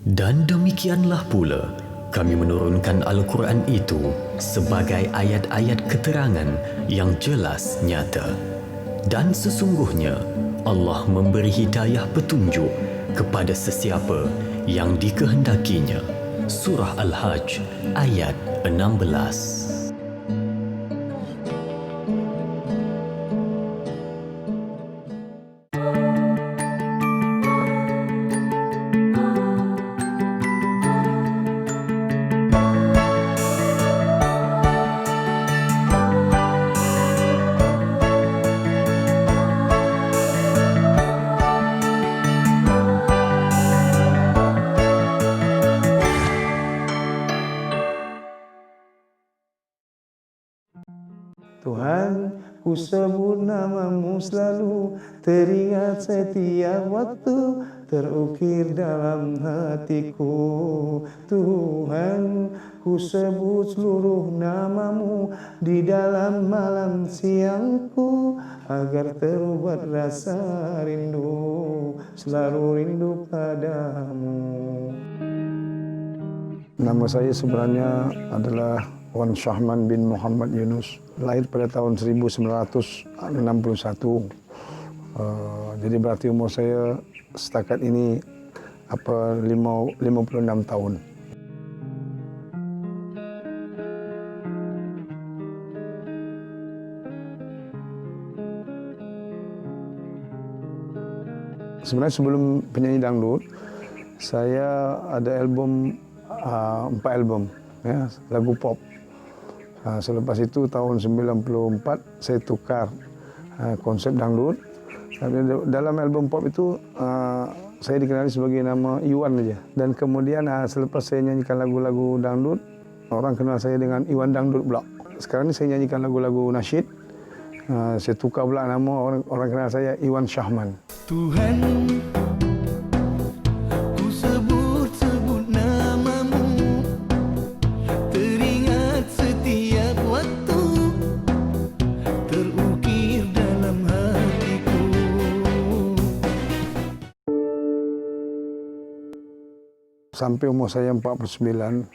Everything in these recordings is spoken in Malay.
Dan demikianlah pula kami menurunkan Al-Quran itu sebagai ayat-ayat keterangan yang jelas nyata. Dan sesungguhnya Allah memberi hidayah petunjuk kepada sesiapa yang dikehendakinya. Surah Al-Hajj ayat 16. Tuhan, ku sebut namamu selalu, teringat setiap waktu, terukir dalam hatiku. Tuhan, ku sebut seluruh namamu di dalam malam siangku, agar terubat rasa rindu, selalu rindu padamu. Nama saya sebenarnya adalah Wan Syahman bin Muhammad Yunus, lahir pada tahun 1961. Jadi berarti umur saya setakat ini 56 tahun. Sebenarnya sebelum penyanyi dangdut, saya ada album 4 album, ya, lagu pop. Selepas itu tahun 94 saya tukar konsep dangdut. Dalam album pop itu saya dikenali sebagai nama Iwan aja. Dan kemudian selepas saya nyanyikan lagu-lagu dangdut, orang kenal saya dengan Iwan Dangdut pula. Sekarang ini saya nyanyikan lagu-lagu nasyid. Saya tukar pula nama, orang kenal saya Iwan Syahman. Tuhan, sampai umur saya 49,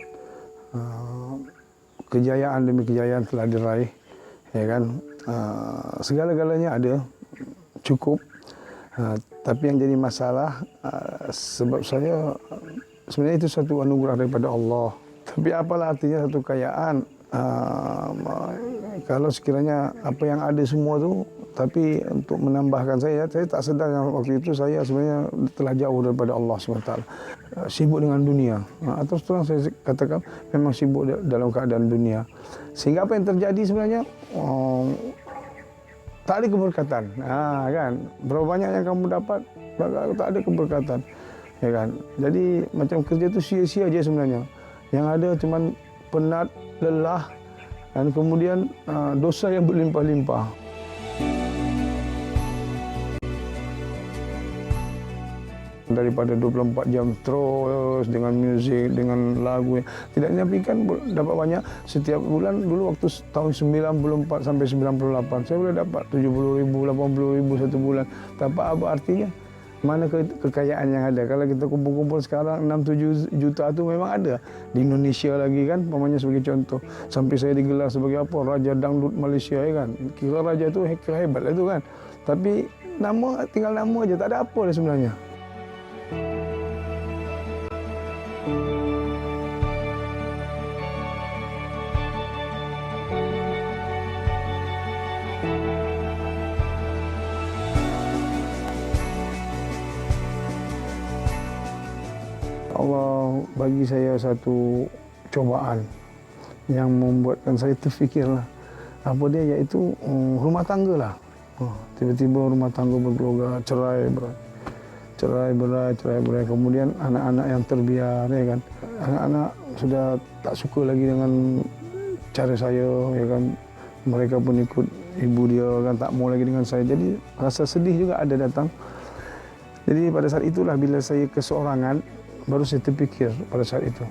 kejayaan demi kejayaan telah diraih, ya kan. Segala-galanya ada, cukup. Tapi yang jadi masalah, sebab saya sebenarnya itu satu anugerah daripada Allah. Tapi apalah artinya satu kekayaan kalau sekiranya apa yang ada semua tu, tapi untuk menambahkan saya tak sedar yang waktu itu saya sebenarnya telah jauh daripada Allah SWT. Sibuk dengan dunia. Atau terang saya katakan memang sibuk dalam keadaan dunia. Sehingga apa yang terjadi sebenarnya, tak ada keberkatan. Kan? Berapa banyak yang kamu dapat, tak ada keberkatan. Ya kan? Jadi macam kerja tu sia-sia aja sebenarnya. Yang ada cuma penat, lelah, dan kemudian dosa yang berlimpah-limpah. Daripada 24 jam terus dengan muzik, dengan lagu, tidak menyampaikan dapat banyak. Setiap bulan, dulu waktu tahun 94 sampai 98, saya boleh dapat 70.000, 80.000 satu bulan. Tapi apa artinya? Mana kekayaan yang ada? Kalau kita kumpul-kumpul sekarang 6-7 juta tu memang ada. Di Indonesia lagi kan, namanya sebagai contoh. Sampai saya digelar sebagai apa? Raja Dangdut Malaysia, ya kan. Kira raja tu hebat lah tu kan. Tapi nama, tinggal nama aja, tak ada apa dah sebenarnya. Allah bagi saya satu cobaan yang membuatkan saya terfikirlah apa dia, iaitu rumah tangga lah. Tiba-tiba rumah tangga berkeluarga, cerai berai, kemudian anak-anak yang terbiar, ya kan. Anak-anak sudah tak suka lagi dengan cara saya, ya kan. Mereka pun ikut ibu dia, kan, tak mau lagi dengan saya. Jadi rasa sedih juga ada datang. Jadi pada saat itulah bila saya keseorangan, baru saya terfikir pada saat itu.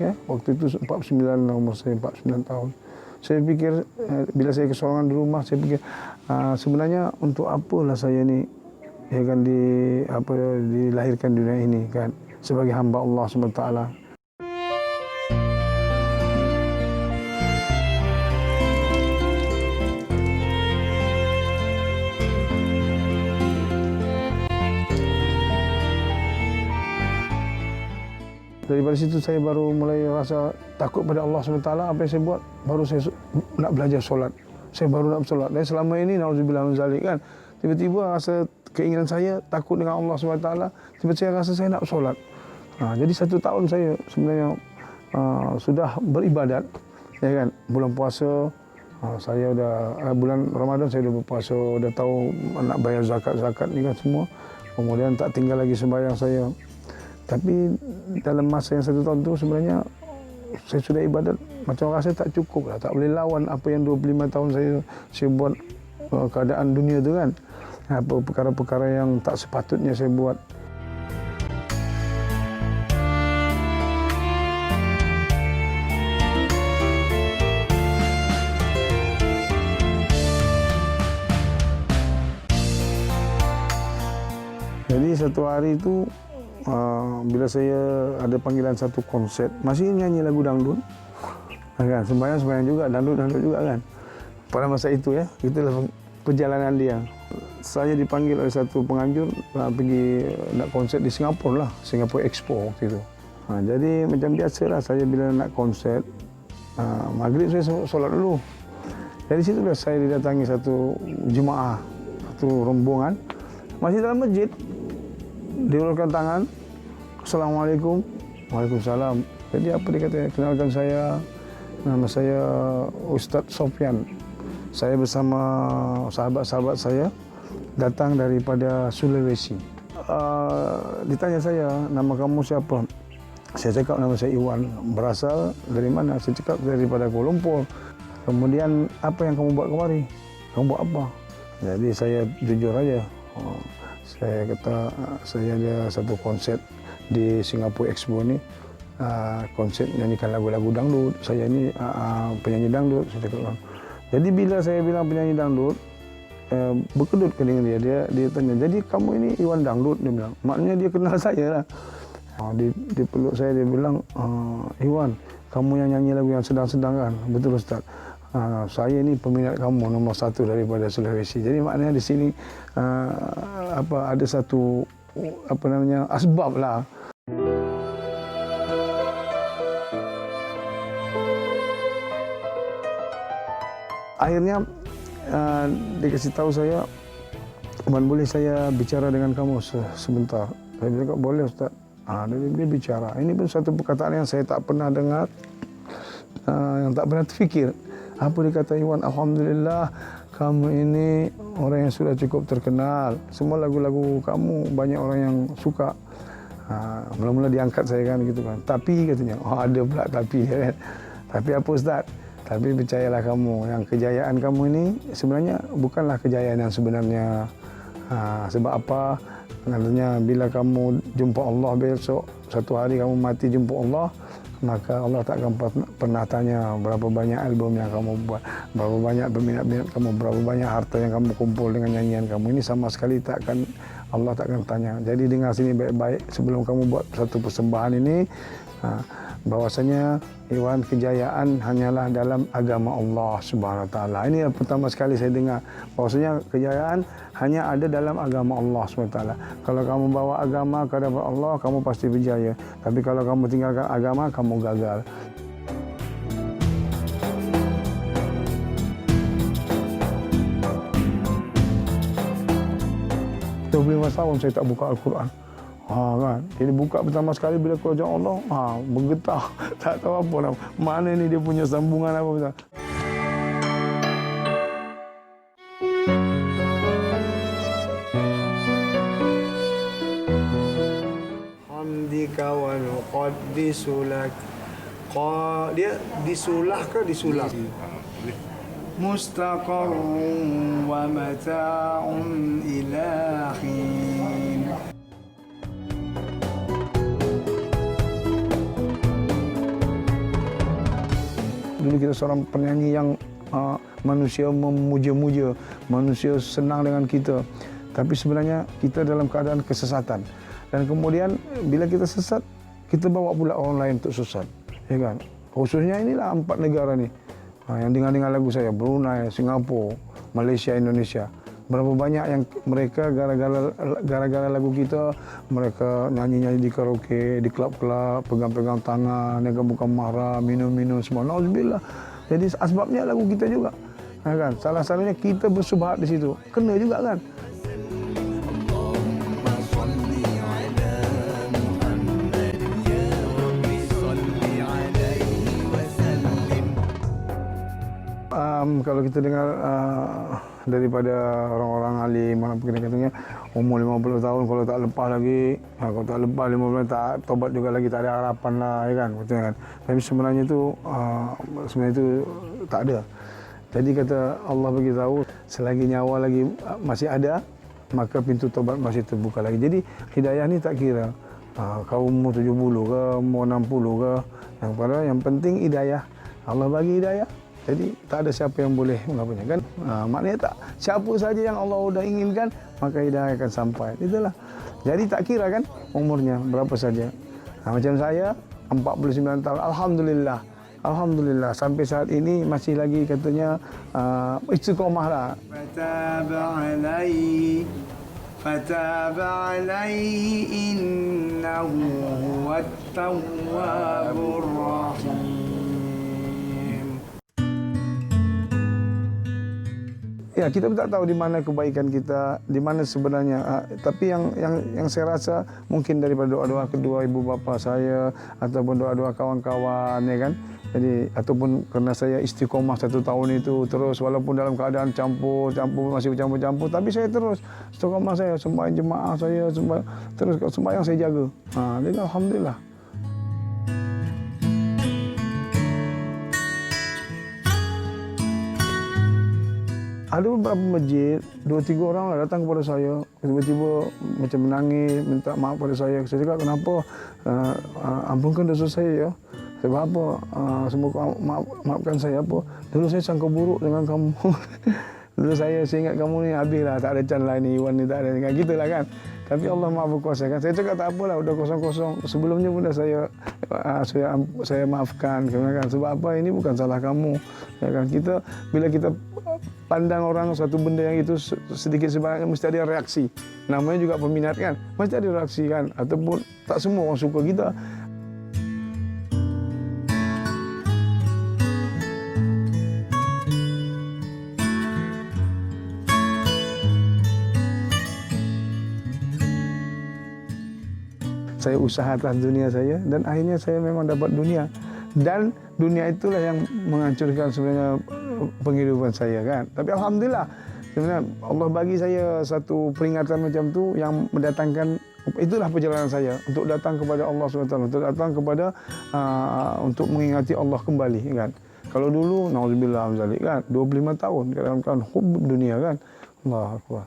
Ya, waktu itu 49, umur saya 49 tahun. Saya fikir bila saya keseorangan di rumah, saya fikir sebenarnya untuk apalah saya ni, ya kan, dilahirkan dunia ini, kan. sebagai hamba Allah SWT. Daripada situ saya baru mulai rasa takut pada Allah SWT. Apa yang saya buat? Baru saya nak belajar solat. Saya baru nak solat. Dan selama ini, na'udzubillah min zalik kan, tiba-tiba rasa keinginan saya takut dengan Allah SWT. Tiba-tiba saya rasa saya nak solat. Jadi 1 tahun saya sebenarnya sudah beribadat. Ya kan? Bulan puasa, saya dah bulan Ramadan saya dah berpuasa, dah tahu nak bayar zakat-zakat ni kan semua. Kemudian tak tinggal lagi sembahyang saya. Tapi dalam masa yang 1 tahun tu sebenarnya saya sudah ibadat macam rasa tak cukup lah. Tak boleh lawan apa yang 25 tahun saya buat keadaan dunia tu kan. Apa perkara-perkara yang tak sepatutnya saya buat. Jadi satu hari itu bila saya ada panggilan satu konsert, masih nyanyi lagu dangdut, kan, sembahyang juga, dangdut juga kan. Pada masa itu ya, itulah perjalanan dia. Saya dipanggil oleh satu penganjur pergi nak konsert di Singapura lah, Singapura Expo waktu itu. Jadi macam biasa lah, saya bila nak konsert, maghrib saya solat dulu. Dari situ lah saya didatangi satu jemaah, satu rombongan, masih dalam masjid. Diulurkan tangan, Assalamualaikum. Waalaikumsalam. Jadi apa dia kata? Kenalkan saya, nama saya Ustaz Sofyan. Saya bersama sahabat-sahabat saya datang daripada Sulawesi. Ditanya saya, nama kamu siapa? Saya cakap nama saya Iwan. Berasal dari mana? Saya cakap daripada Kuala Lumpur. Kemudian apa yang kamu buat kemari? Kamu buat apa? Jadi saya jujur aja. Saya kata saya ada satu konsert di Singapura Expo ni, konsert nyanyikan lagu-lagu dangdut. Saya ni penyanyi dangdut. Saya cakap. Jadi bila saya bilang penyanyi dangdut, berkedut ke dengan dia tanya, jadi kamu ini Iwan Dangdut? Dia bilang. Maknanya dia kenal saya lah. Di peluk saya dia bilang, Iwan, kamu yang nyanyi lagu yang sedang-sedang kan? Betul Ustaz. Saya ni peminat kamu nombor 1 daripada Sulawesi. Jadi maknanya di sini ada satu asbab lah. Akhirnya dia kasih tahu saya, Wan, boleh saya bicara dengan kamu sebentar? Saya bilang, boleh Ustaz. Dia bicara. Ini pun satu perkataan yang saya tak pernah dengar, yang tak pernah terfikir. Apa dia kata, Iwan, alhamdulillah kamu ini orang yang sudah cukup terkenal. Semua lagu-lagu kamu banyak orang yang suka. Mula-mula diangkat saya kan gitu kan. Tapi katanya, ada pula tapi dia kan. Tapi apa Ustaz? Tapi percayalah kamu, yang kejayaan kamu ini sebenarnya bukanlah kejayaan yang sebenarnya. Sebab apa? Katanya bila kamu jumpa Allah besok, satu hari kamu mati jumpa Allah, maka Allah tak akan pernah tanya berapa banyak album yang kamu buat, berapa banyak peminat-peminat kamu, berapa banyak harta yang kamu kumpul dengan nyanyian kamu. Ini sama sekali Allah tak akan tanya. Jadi dengar sini baik-baik sebelum kamu buat satu persembahan ini, bahwasanya Iwan, kejayaan hanyalah dalam agama Allah Subhanahu Wa Taala. Ini yang pertama sekali saya dengar, bahwasanya kejayaan hanya ada dalam agama Allah Subhanahu Wa Taala. Kalau kamu bawa agama ke hadapan Allah, kamu pasti berjaya. Tapi kalau kamu tinggalkan agama, kamu gagal. 25 tahun saya tak buka Al-Quran. Kan? Jadi buka pertama sekali bila kerajaan Allah, bergetar. Tak tahu apa nak. Mana ni dia punya sambungan apa betul. Hamdika wa nuqaddisu lak. Dia disulah ke disulah? Mustaqarrun wa mata'un ila hin. Dulu kita seorang penyanyi yang manusia memuja-muja, manusia senang dengan kita. Tapi sebenarnya kita dalam keadaan kesesatan. Dan kemudian bila kita sesat, kita bawa pula orang lain untuk sesat, ya kan? Khususnya inilah 4 negara ni yang dengar lagu saya, Brunei, Singapura, Malaysia, Indonesia. Berapa banyak yang mereka gara-gara lagu kita, mereka nyanyi-nyanyi di karaoke, di klub-klub, pegang-pegang tangan, yang bukan marah, minum-minum semua. Nauzubillah. Jadi asbabnya lagu kita juga. Ya kan? Salah-salahnya kita bersubhat di situ. Kena juga kan? Kalau kita dengar daripada orang-orang alim, orang katanya umur 50 tahun kalau tak lepas lagi, kalau tak lepas 50 tak tobat juga lagi, tak ada harapan lah, ya kan, betul kan. Tapi sebenarnya itu tak ada. Jadi kata Allah bagi tahu, selagi nyawa lagi masih ada, maka pintu tobat masih terbuka lagi. Jadi hidayah ni tak kira kau umur 70 ke, umur 60 ke, yang penting hidayah. Allah bagi hidayah. Jadi tak ada siapa yang boleh mengapanya kan. Maknanya tak, siapa saja yang Allah sudah inginkan, maka hidayah akan sampai. Itulah. Jadi tak kira kan umurnya berapa saja. Macam saya 49 tahun, alhamdulillah. Alhamdulillah sampai saat ini masih lagi katanya istiqomah lah. Fataba alaihi innahu huwat tawwabur rahim. Ya, kita pun tak tahu di mana kebaikan kita, di mana sebenarnya. Tapi yang saya rasa mungkin daripada doa-doa kedua ibu bapa saya ataupun doa-doa kawan-kawan, ya kan. Jadi ataupun kerana saya istiqomah 1 tahun itu terus, walaupun dalam keadaan campur masih bercampur-campur, tapi saya terus istiqomah, saya sembahyang jemaah, saya terus sembahyang saya jaga. Jadi alhamdulillah. Ada beberapa masjid, 2-3 orang lah datang kepada saya, tiba-tiba macam menangis, minta maaf pada saya. Saya cakap, kenapa? Ampunkan dosa saya ya. Sebab apa? Semoga maafkan saya apa? Dulu saya sangka buruk dengan kamu. Dulu saya ingat kamu ni habislah, tak ada can lain ni, Iwan ni tak ada. Kan gitulah kan. Tapi Allah Maha Berkuasa kan. Saya cakap tak apalah, udah kosong-kosong. Sebelumnya pun dah saya maafkan. Kan? Sebab apa? Ini bukan salah kamu. Ya kan? Bila kita pandang orang satu benda yang itu sedikit sebanyak, mesti ada reaksi. Namanya juga peminat kan. Mesti ada reaksi kan. Ataupun tak semua orang suka kita. Saya usaha atas dunia saya dan akhirnya saya memang dapat dunia. Dan dunia itulah yang menghancurkan sebenarnya penghidupan saya kan. Tapi alhamdulillah sebenarnya Allah bagi saya satu peringatan macam tu yang mendatangkan, itulah perjalanan saya untuk datang kepada Allah SWT, untuk datang kepada untuk mengingati Allah kembali kan. Kalau dulu nauzubillah min zalik kan 25 tahun kadang-kadang hubub dunia kan. Allahu akbar.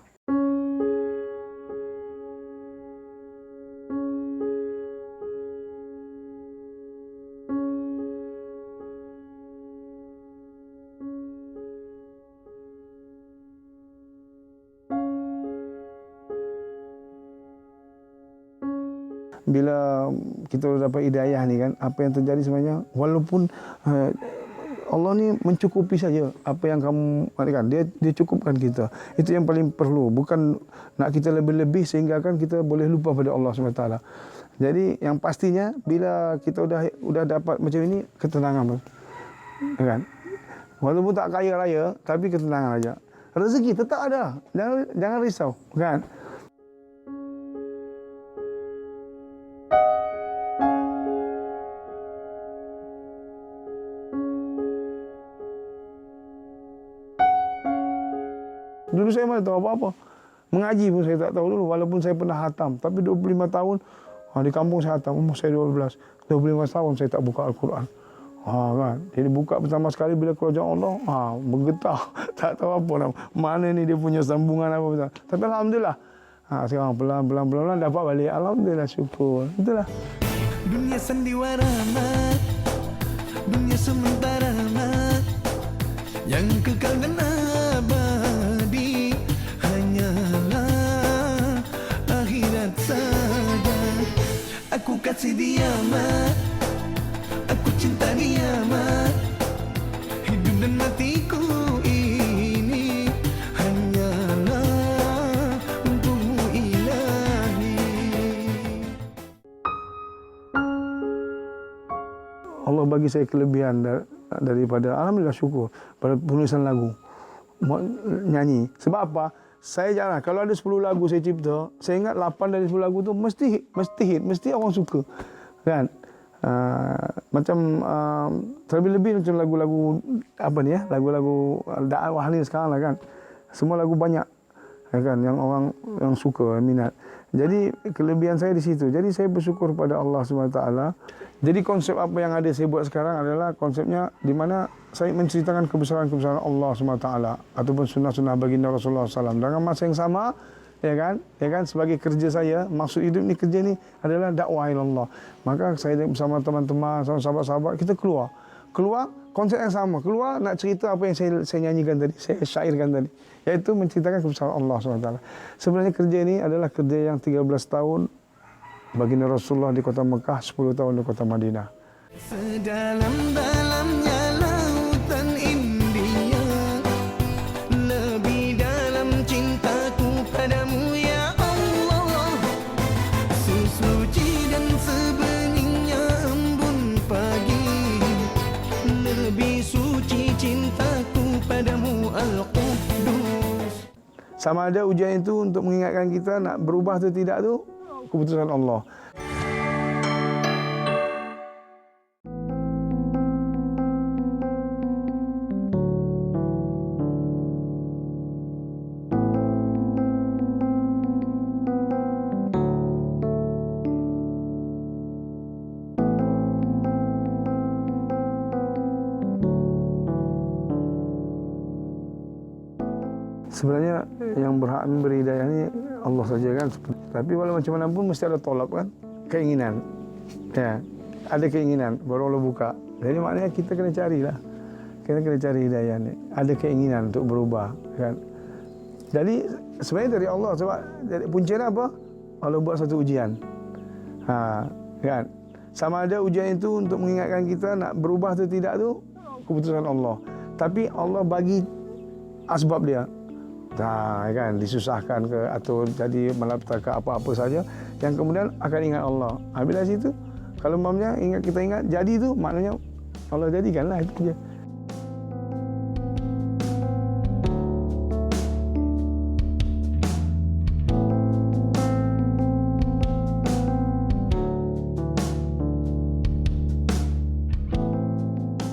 Bila kita dapat hidayah ni kan, apa yang terjadi sebenarnya, walaupun Allah ni mencukupi saja apa yang kamu kan, dia cukupkan kita. Itu yang paling perlu, bukan nak kita lebih-lebih sehingga kan kita boleh lupa pada Allah SWT. Jadi yang pastinya bila kita udah dapat macam ini, ketenangan kan. Walaupun tak kaya raya, tapi ketenangan aja. Rezeki tetap ada, jangan risau kan. Dulu saya mana tahu apa-apa. Mengaji pun saya tak tahu dulu, walaupun saya pernah hatam. Tapi 25 tahun, di kampung saya hatam. Umur saya 12. 25 tahun saya tak buka Al-Quran. Kan? Jadi buka pertama sekali bila kerajaan Allah, bergetar. Tak tahu apa nama. Mana ni dia punya sambungan apa. Tapi alhamdulillah. Sekarang pelan-pelan dapat balik. Alhamdulillah, syukur. Itulah. Dunia sandiwara mat, dunia sementara mat, yang kekal dan abadi hanyalah akhirat saja. kasih dia mat, aku cinta dia mat. Hidup dan matiku ini hanyalah untukmu ilahi. Allah bagi saya kelebihan daripada, alhamdulillah syukur, pada penulisan lagu, nyanyi. Sebab apa? Saya jarang, kalau ada 10 lagu saya cipta, saya ingat 8 dari 10 lagu tu mesti hit, mesti orang suka. Kan? Terlebih-lebih macam lagu-lagu apa ni ya, lagu-lagu dakwah ni sekarang lah kan. Semua lagu banyak kan yang orang yang suka, minat. Jadi kelebihan saya di situ. Jadi saya bersyukur pada Allah SWT. Jadi konsep apa yang ada saya buat sekarang adalah konsepnya di mana saya menceritakan kebesaran-kebesaran Allah SWT ataupun sunnah-sunnah baginda Rasulullah SAW dengan masa yang sama, ya kan, sebagai kerja saya, maksud hidup ni, kerja ni adalah dakwah ilallah. Maka saya bersama teman-teman, sama sahabat-sahabat, kita keluar konsep yang sama, keluar nak cerita apa yang saya nyanyikan tadi, saya syairkan tadi, iaitu menceritakan kebesaran Allah SWT. Sebenarnya kerja ini adalah kerja yang 13 tahun baginda Rasulullah di kota Mekah, 10 tahun di kota Madinah. Sedalam-dalamnya lautan India, lebih dalam cintaku padamu ya Allah. Sesuci dan sebeningnya embun pagi, lebih suci cintaku padamu Al-Quddus. Sama ada ujian itu untuk mengingatkan kita nak berubah atau tidak tu keputusan Allah. Sebenarnya yang berhak memberi hidayah ni Allah saja kan. Tapi walau macam mana pun mesti ada tolak kan, keinginan. Ya, ada keinginan baru Allah buka. Jadi maknanya kita kena carilah. Kita kena cari hidayah ni. Ada keinginan untuk berubah kan. Jadi sebenarnya dari Allah, sebab puncanya apa? Allah buat satu ujian. Kan. Sama ada ujian itu untuk mengingatkan kita nak berubah atau tidak tu keputusan Allah. Tapi Allah bagi asbab dia. Kan, disusahkan ke atau jadi malapetaka apa-apa saja yang kemudian akan ingat Allah. Bila situ kalau mamnya kita ingat jadi tu, maknanya Allah jadikanlah, itu je.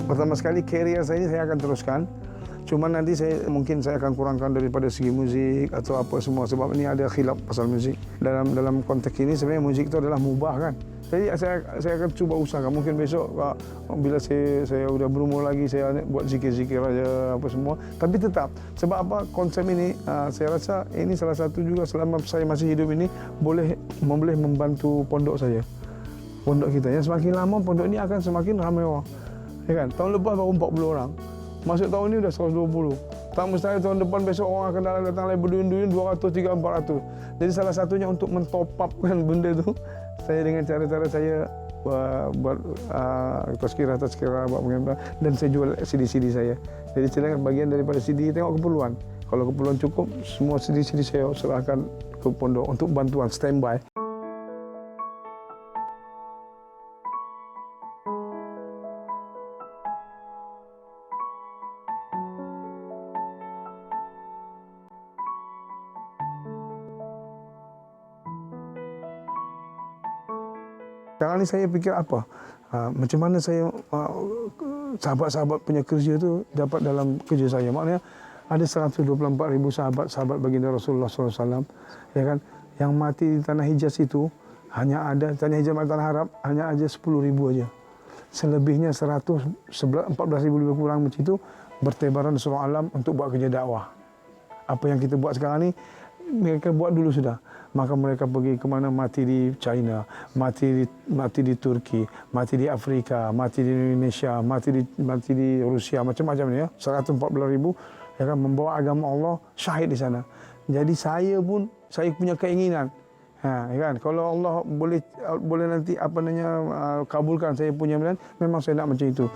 Pertama sekali karier saya ini saya akan teruskan. Cuma nanti mungkin saya akan kurangkan daripada segi muzik atau apa semua, sebab ini ada khilaf pasal muzik. Dalam konteks ini sebenarnya muzik itu adalah mubah kan. Jadi saya akan cuba usahakan, mungkin besok bila saya sudah berumur lagi saya buat zikir-zikir aja apa semua. Tapi tetap, sebab apa, konsep ini saya rasa ini salah satu juga selama saya masih hidup ini boleh membantu pondok saya. Pondok kita yang semakin lama pondok ini akan semakin ramai orang. Ya kan? Tahun lepas baru 40 orang. Masuk tahun ini dah 120. Tak mustahil tahun depan besok orang akan datang lagi berduyun-duyun 200, 300, 400. Jadi salah satunya untuk mentopapkan benda itu, saya dengan cara-cara saya buat tazkirah buat pengembangan, dan saya jual CD-CD saya. Jadi sedangkan bagian daripada CD tengok keperluan. Kalau keperluan cukup, semua CD-CD saya serahkan ke pondok untuk bantuan standby. Sekarang ni saya fikir apa? Macam mana saya sahabat-sahabat punya kerja tu dapat dalam kerja saya. Maknanya ada 124,000 sahabat baginda Rasulullah SAW, ya kan? Yang mati di tanah Hijaz itu hanya ada tanah Hijaz, tanah Arab hanya aja 10,000 aja. Selebihnya 14,000 lebih kurang macam itu bertebaran di seluruh alam untuk buat kerja dakwah. Apa yang kita buat sekarang ni mereka buat dulu sudah. Maka mereka pergi ke mana, mati di China, mati di Turki, mati di Afrika, mati di Indonesia, mati di Rusia, macam-macam ni ya. 114,000 yang akan membawa agama Allah syahid di sana. Jadi saya punya keinginan Kan, kalau Allah boleh nanti kabulkan saya punya pilihan, memang saya nak macam itu.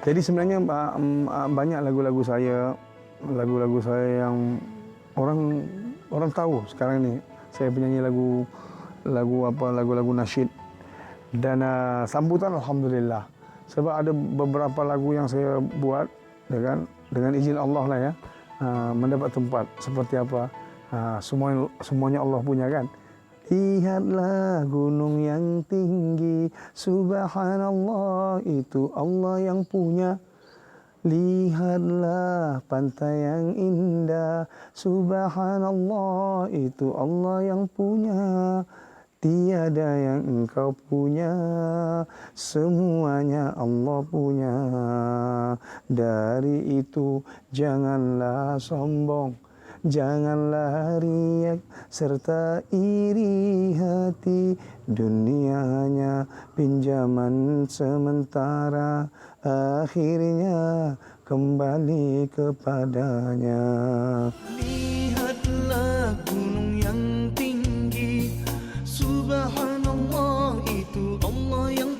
Jadi sebenarnya banyak lagu-lagu saya yang orang tahu sekarang ni. Saya penyanyi lagu-lagu nasyid, dan sambutan alhamdulillah. Sebab ada beberapa lagu yang saya buat dengan izin Allah lah ya, mendapat tempat seperti apa. Semuanya Allah punya kan. Lihatlah gunung yang tinggi, subhanallah, itu Allah yang punya. Lihatlah pantai yang indah, subhanallah, itu Allah yang punya. Tiada yang engkau punya, semuanya Allah punya. Dari itu janganlah sombong, janganlah riak serta iri hati. Dunia hanya pinjaman sementara, akhirnya kembali kepadanya. Lihatlah gunung yang tinggi, subhanallah, itu Allah yang